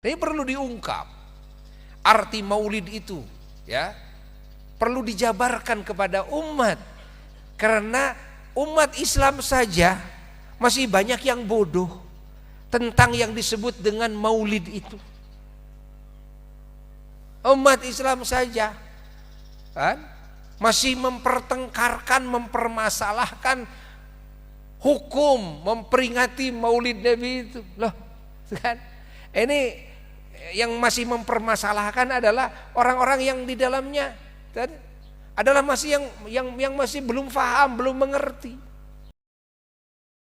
Ini perlu diungkap. Arti maulid itu ya perlu dijabarkan kepada umat, karena umat Islam saja masih banyak yang bodoh tentang yang disebut dengan maulid itu. Umat Islam saja kan masih mempertengkarkan, mempermasalahkan hukum memperingati maulid Nabi itu. Loh, kan? Ini yang masih mempermasalahkan adalah orang-orang yang di dalamnya adalah masih yang masih belum paham, belum mengerti.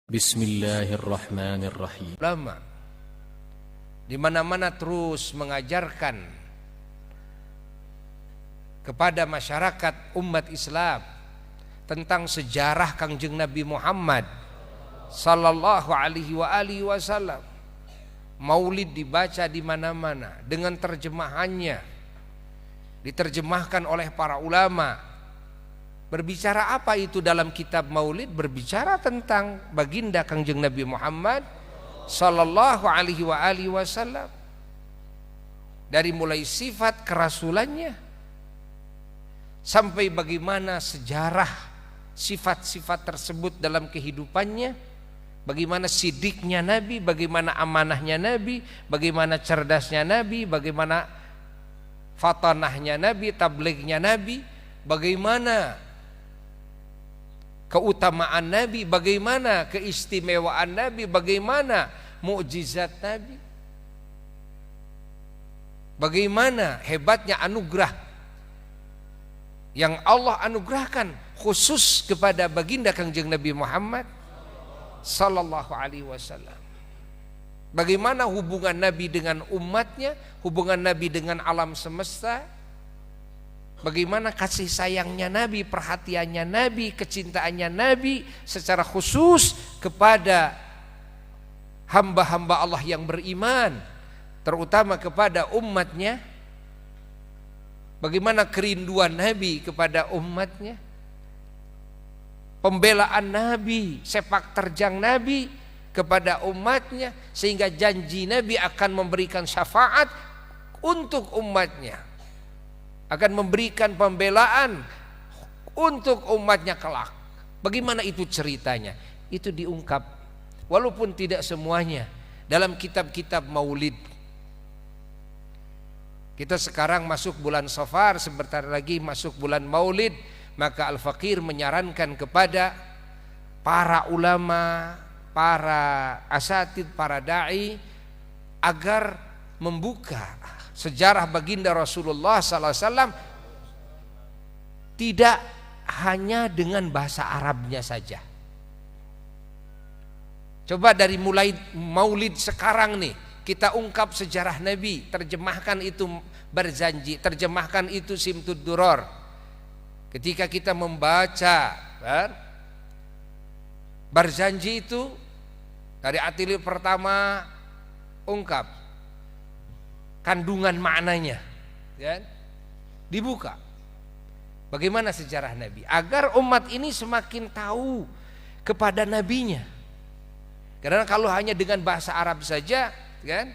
Bismillahirrahmanirrahim. Ulama di mana-mana terus mengajarkan kepada masyarakat umat Islam tentang sejarah Kangjeng Nabi Muhammad sallallahu alaihi wasallam. Maulid dibaca di mana-mana dengan terjemahannya, diterjemahkan oleh para ulama. Berbicara apa itu dalam kitab Maulid? Berbicara tentang baginda Kangjeng Nabi Muhammad sallallahu alaihi wasallam, dari mulai sifat kerasulannya sampai bagaimana sejarah sifat-sifat tersebut dalam kehidupannya. Bagaimana sidiknya Nabi, bagaimana amanahnya Nabi, bagaimana cerdasnya Nabi, bagaimana fatanahnya Nabi, tablignya Nabi, bagaimana keutamaan Nabi, bagaimana keistimewaan Nabi, bagaimana mukjizat Nabi, bagaimana hebatnya anugerah yang Allah anugerahkan khusus kepada baginda Kangjeng Nabi Muhammad sallallahu alaihi wasallam. Bagaimana hubungan Nabi dengan umatnya, hubungan Nabi dengan alam semesta, bagaimana kasih sayangnya Nabi, perhatiannya Nabi, kecintaannya Nabi secara khusus kepada hamba-hamba Allah yang beriman, terutama kepada umatnya. Bagaimana kerinduan Nabi kepada umatnya, pembelaan Nabi, sepak terjang Nabi kepada umatnya, sehingga janji Nabi akan memberikan syafaat untuk umatnya, akan memberikan pembelaan untuk umatnya kelak. Bagaimana itu ceritanya? Itu diungkap, walaupun tidak semuanya dalam kitab-kitab maulid. Kita sekarang masuk bulan Safar, sebentar lagi masuk bulan Maulid, maka Al-Faqir menyarankan kepada para ulama, para asatid, para dai agar membuka sejarah baginda Rasulullah SAW tidak hanya dengan bahasa Arabnya saja. Coba dari mulai Maulid sekarang nih, kita ungkap sejarah Nabi, terjemahkan itu Barzanji, terjemahkan itu Simtud Duror. Ketika kita membaca Barzanji itu dari atilir pertama, ungkap kandungan maknanya, ya, dibuka bagaimana sejarah Nabi, agar umat ini semakin tahu kepada nabinya. Karena kalau hanya dengan bahasa Arab saja, kan,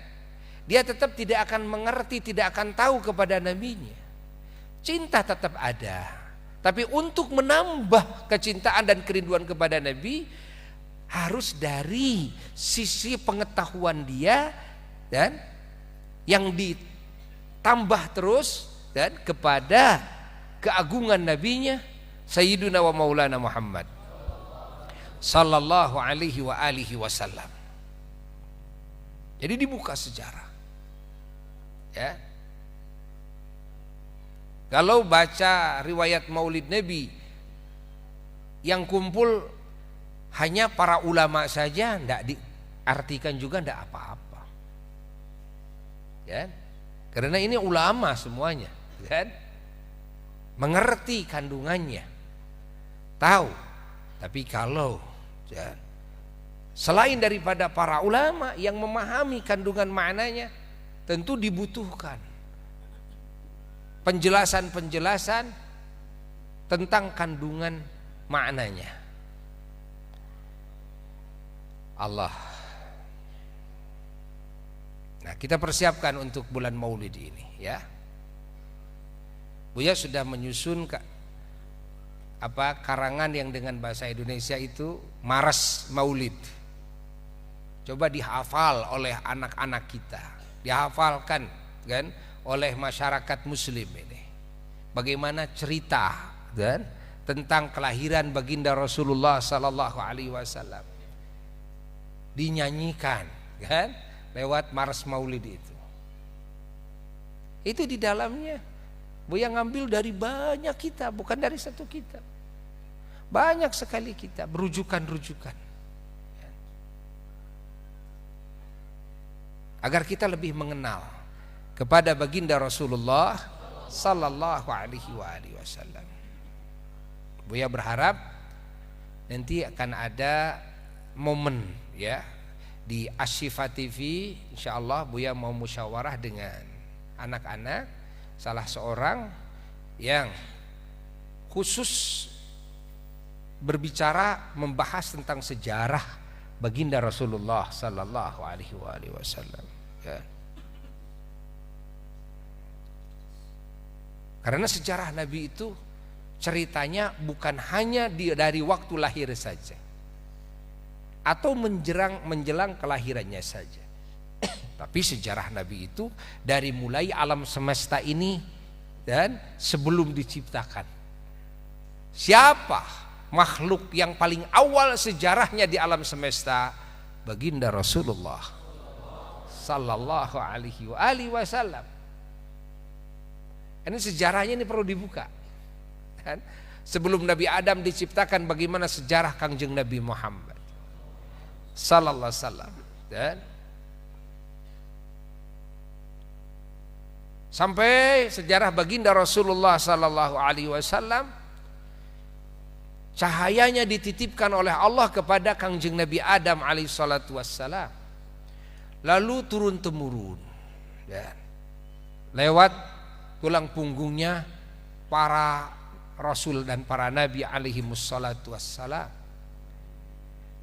dia tetap tidak akan mengerti, tidak akan tahu kepada nabinya. Cinta tetap ada, tapi untuk menambah kecintaan dan kerinduan kepada Nabi harus dari sisi pengetahuan dia, dan yang ditambah terus dan kepada keagungan nabinya Sayyiduna wa Maulana Muhammad sallallahu alaihi wasallam. Jadi dibuka sejarah, ya. Kalau baca riwayat Maulid Nabi yang kumpul hanya para ulama saja, tidak diartikan juga tidak apa-apa, ya. Karena ini ulama semuanya, kan, mengerti kandungannya, tahu. Tapi kalau, ya, selain daripada para ulama yang memahami kandungan maknanya, tentu dibutuhkan penjelasan-penjelasan tentang kandungan maknanya. Allah Nah, kita persiapkan untuk bulan Maulid ini ya. Buya sudah menyusun karangan yang dengan bahasa Indonesia itu Maras Maulid. Coba dihafal oleh anak-anak kita, dihafalkan kan oleh masyarakat muslim ini. Bagaimana cerita kan tentang kelahiran baginda Rasulullah sallallahu alaihi wasallam. Dinyanyikan kan lewat Maras Maulid itu. Itu di dalamnya Buya ngambil dari banyak kitab, bukan dari satu kitab. Banyak sekali kitab, rujukan-rujukan. Agar kita lebih mengenal kepada baginda Rasulullah sallallahu alaihi wasallam. Buya berharap nanti akan ada momen ya di Asyifa TV, insyaallah Buya mau musyawarah dengan anak-anak, salah seorang yang khusus berbicara membahas tentang sejarah baginda Rasulullah sallallahu alaihi wasallam ya. Karena sejarah Nabi itu ceritanya bukan hanya dari waktu lahir saja atau menjelang kelahirannya saja. Tapi sejarah Nabi itu dari mulai alam semesta ini dan sebelum diciptakan. Siapa makhluk yang paling awal sejarahnya di alam semesta? Baginda Rasulullah sallallahu alaihi wasallam. Ini sejarahnya ini perlu dibuka. Dan sebelum Nabi Adam diciptakan, bagaimana sejarah Kangjeng Nabi Muhammad sallallahu alaihi wasallam. Dan sampai sejarah baginda Rasulullah sallallahu alaihi wasallam, cahayanya dititipkan oleh Allah kepada Kangjeng Nabi Adam alaihi salatu wassalam. Lalu turun temurun ya, lewat tulang punggungnya para rasul dan para nabi alaihi wassalatu wassalam,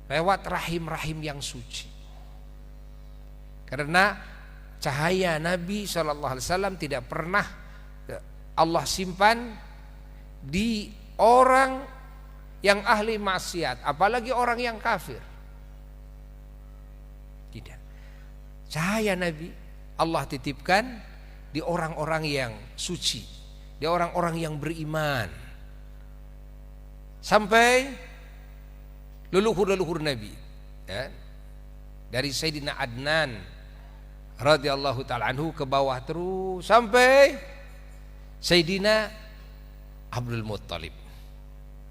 lewat rahim-rahim yang suci. Karena cahaya Nabi SAW tidak pernah Allah simpan di orang yang ahli maksiat, apalagi orang yang kafir. Tidak. Cahaya Nabi Allah titipkan di orang-orang yang suci, di orang-orang yang beriman. Sampai leluhur-leluhur Nabi ya. Dari Sayyidina Adnan radhiyallahu ta'ala anhu ke bawah terus sampai Sayyidina Abdul Muttalib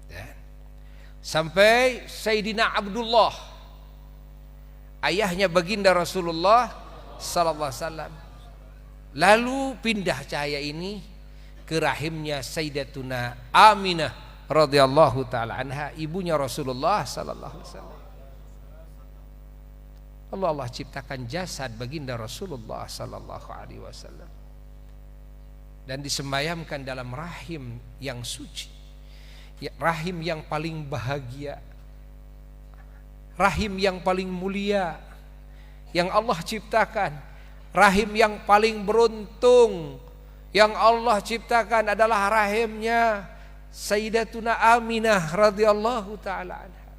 ya. Sampai Sayyidina Abdullah, ayahnya baginda Rasulullah sallallahu alaihi wasallam. Lalu pindah cahaya ini ke rahimnya Sayyidatuna Aminah radhiyallahu ta'ala anha, ibunya Rasulullah sallallahu alaihi wasallam. Allah ciptakan jasad baginda Rasulullah sallallahu alaihi wasallam dan disembayamkan dalam rahim yang suci, rahim yang paling bahagia, rahim yang paling mulia yang Allah ciptakan, rahim yang paling beruntung yang Allah ciptakan adalah rahimnya Sayyidatuna Aminah radhiyallahu ta'ala anha.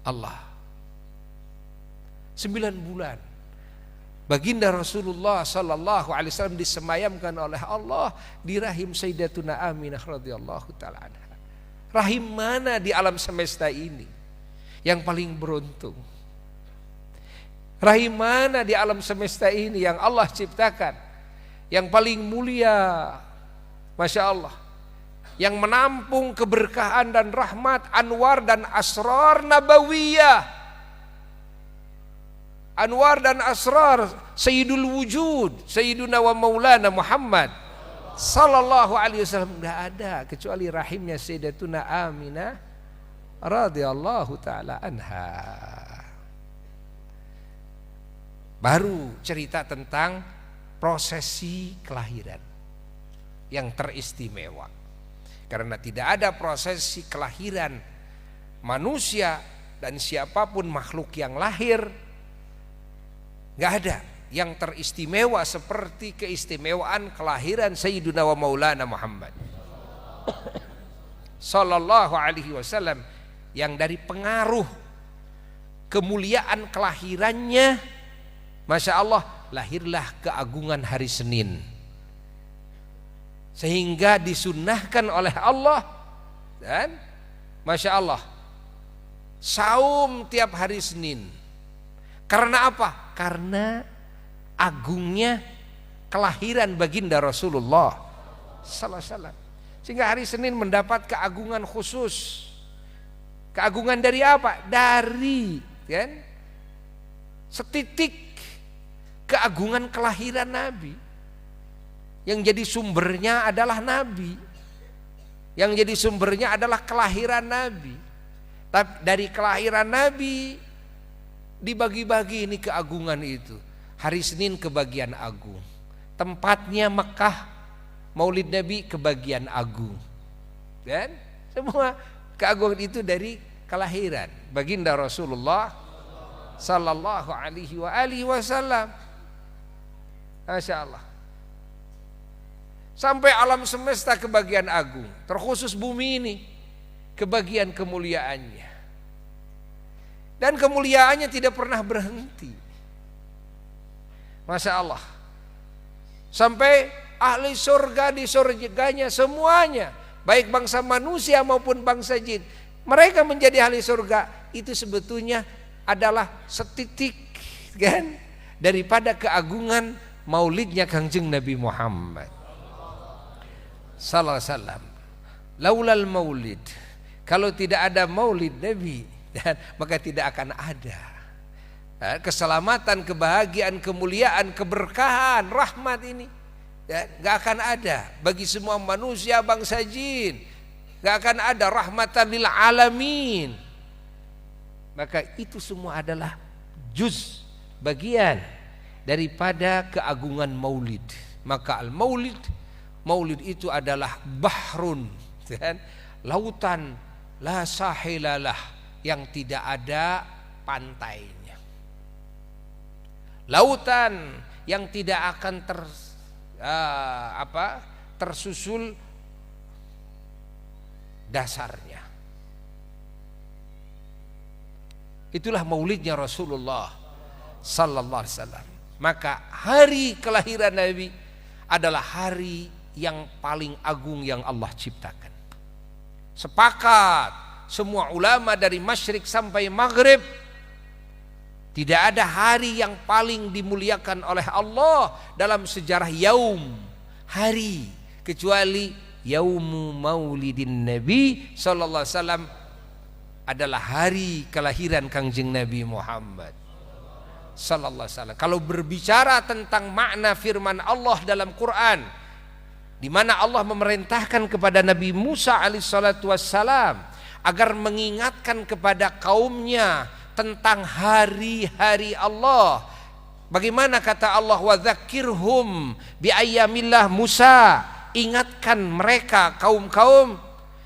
Allah 9 bulan baginda Rasulullah sallallahu alaihi wasallam disemayamkan oleh Allah di rahim Sayyidatuna Aminah radhiyallahu ta'ala anha. Rahim mana di alam semesta ini yang paling beruntung? Rahim mana di alam semesta ini yang Allah ciptakan yang paling mulia? Masya Allah, yang menampung keberkahan dan rahmat, anwar dan asrar nabawiyah, anwar dan asrar Sayyidul Wujud, Sayyiduna wa Maulana Muhammad sallallahu alaihi wasallam. Enggak ada kecuali rahimnya Sayyidatuna Aminah radhiyallahu ta'ala anha. Baru cerita tentang prosesi kelahiran yang teristimewa. Karena tidak ada prosesi kelahiran manusia dan siapapun makhluk yang lahir Nggak ada yang teristimewa seperti keistimewaan kelahiran Sayyiduna wa Maulana Muhammad Sallallahu alaihi wasallam, yang dari pengaruh kemuliaan kelahirannya, Masya Allah, lahirlah keagungan hari Senin, sehingga disunnahkan oleh Allah. Dan Masya Allah, saum tiap hari Senin. Karena apa? Karena agungnya kelahiran baginda Rasulullah Sallallahu alaihi wasallam, sehingga hari Senin mendapat keagungan khusus. Keagungan dari apa? Dari kan setitik keagungan kelahiran Nabi. Yang jadi sumbernya adalah Nabi, yang jadi sumbernya adalah kelahiran Nabi. Tapi dari kelahiran Nabi dibagi-bagi ini keagungan itu. Hari Senin kebagian agung, tempatnya Mekah, Maulid Nabi kebagian agung, dan semua keagungan itu dari kelahiran baginda Rasulullah Sallallahu alaihi wasallam. Masya Allah. Sampai alam semesta kebagian agung, terkhusus bumi ini kebagian kemuliaannya. Dan kemuliaannya tidak pernah berhenti. Masya Allah. Sampai ahli surga di surganya semuanya, baik bangsa manusia maupun bangsa jin, mereka menjadi ahli surga. Itu sebetulnya adalah setitik kan daripada keagungan maulidnya Kangjeng Nabi Muhammad Sallallahu alaihi wasallam. Laulal maulid, kalau tidak ada maulid Nabi, maka tidak akan ada keselamatan, kebahagiaan, kemuliaan, keberkahan, rahmat ini. Gak akan ada bagi semua manusia, bangsa jin. Gak akan ada rahmatan lil alamin. Maka itu semua adalah juz, bagian daripada keagungan maulid. Maka al-maulid, maulid itu adalah bahrun, lautan la sahilalah, yang tidak ada pantainya. Lautan yang tidak akan tersusul dasarnya. Itulah maulidnya Rasulullah Sallallahu alaihi wasallam. Maka hari kelahiran Nabi adalah hari yang paling agung yang Allah ciptakan. Sepakat semua ulama dari masyrik sampai maghrib, tidak ada hari yang paling dimuliakan oleh Allah dalam sejarah yaum, hari, kecuali yaumu maulidin Nabi Sallallahu alaihi wasallam, adalah hari kelahiran Kangjeng Nabi Muhammad Sallallahu alaihi wasallam. Kalau berbicara tentang makna firman Allah dalam Quran, di mana Allah memerintahkan kepada Nabi Musa alaihissalatu wassalam agar mengingatkan kepada kaumnya tentang hari-hari Allah. Bagaimana kata Allah, wa dzakirhum bi ayyamillah, Musa, ingatkan mereka kaum-kaum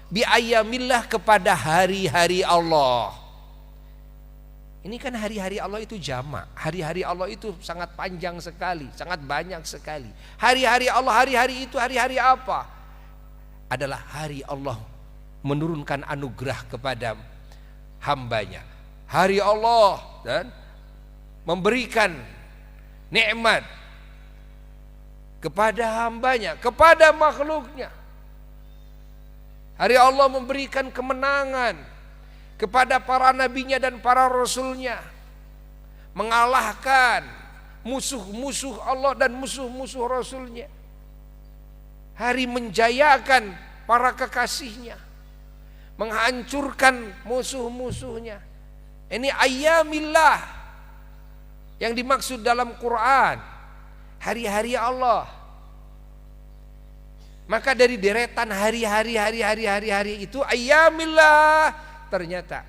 bi ayyamillah, kepada hari-hari Allah. Ini kan hari-hari Allah itu jamak. Hari-hari Allah itu sangat panjang sekali, sangat banyak sekali. Hari-hari Allah, hari-hari itu hari-hari apa? Adalah hari Allah menurunkan anugerah kepada hambanya. Hari Allah dan memberikan nikmat kepada hambanya, kepada makhluknya. Hari Allah memberikan kemenangan kepada para nabinya dan para rasulnya, mengalahkan musuh-musuh Allah dan musuh-musuh rasulnya. Hari menjayakan para kekasihnya, menghancurkan musuh-musuhnya. Ini ayyamillah yang dimaksud dalam Quran, hari-hari Allah. Maka dari deretan hari-hari itu ayyamillah, ternyata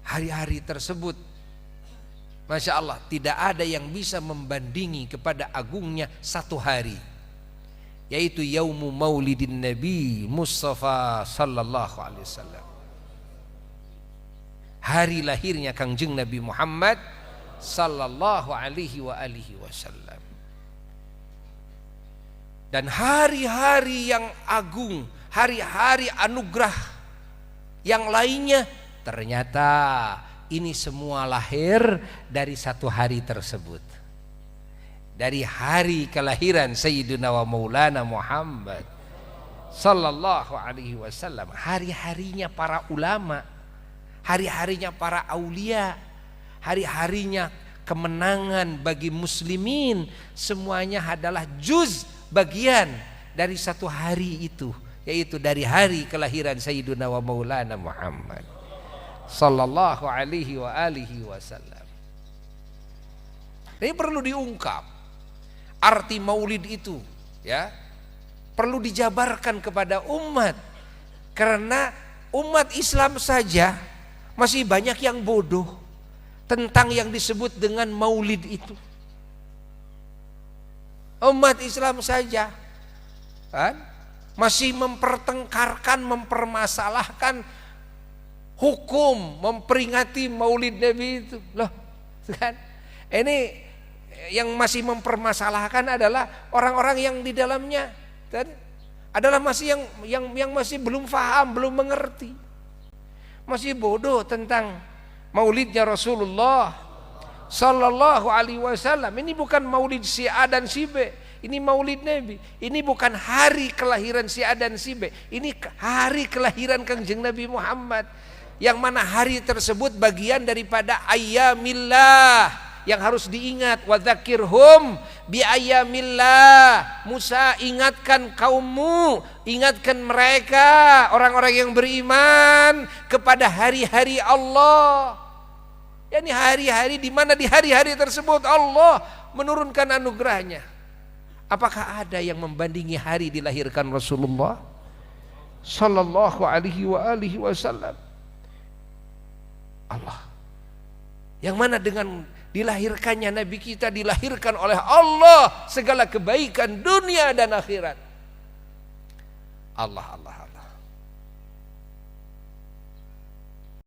hari-hari tersebut, Masya Allah, tidak ada yang bisa membandingi kepada agungnya satu hari, yaitu yaumu maulidin Nabi Mustafa Sallallahu alaihi wasallam. Hari lahirnya Kangjeng Nabi Muhammad sallallahu alaihi wasallam. Dan hari-hari yang agung, hari-hari anugerah yang lainnya, ternyata ini semua lahir dari satu hari tersebut. Dari hari kelahiran Sayyidina wa Maulana Muhammad sallallahu alaihi wasallam. Hari-harinya para ulama, hari-harinya para aulia, hari-harinya kemenangan bagi muslimin, semuanya adalah juz, bagian dari satu hari itu, yaitu dari hari kelahiran Sayyidina wa Maulana Muhammad sallallahu alaihi wasallam. Ini perlu diungkap arti maulid itu, ya. Perlu dijabarkan kepada umat, karena umat Islam saja masih banyak yang bodoh tentang yang disebut dengan maulid itu. Umat Islam saja kan masih mempertengkarkan, mempermasalahkan hukum memperingati maulid Nabi itu. Loh, kan? Ini yang masih mempermasalahkan adalah orang-orang yang di dalamnya dan adalah masih yang masih belum paham, belum mengerti. Masih bodoh tentang maulidnya Rasulullah sallallahu alaihi wasallam. Ini bukan maulid si A dan si B. Ini maulid Nabi. Ini bukan hari kelahiran si A dan si B. Ini hari kelahiran Kangjeng Nabi Muhammad. Yang mana hari tersebut bagian daripada ayyamillah yang harus diingat. Wa dzakirhum bi ayyamillah. Musa, ingatkan kaummu, ingatkan mereka orang-orang yang beriman kepada hari-hari Allah. Ya, ini hari-hari di mana di hari-hari tersebut Allah menurunkan anugerahnya. Apakah ada yang membandingi hari dilahirkan Rasulullah sallallahu alaihi wasallam? Allah. Yang mana dengan dilahirkannya Nabi kita dilahirkan oleh Allah segala kebaikan dunia dan akhirat. Allah.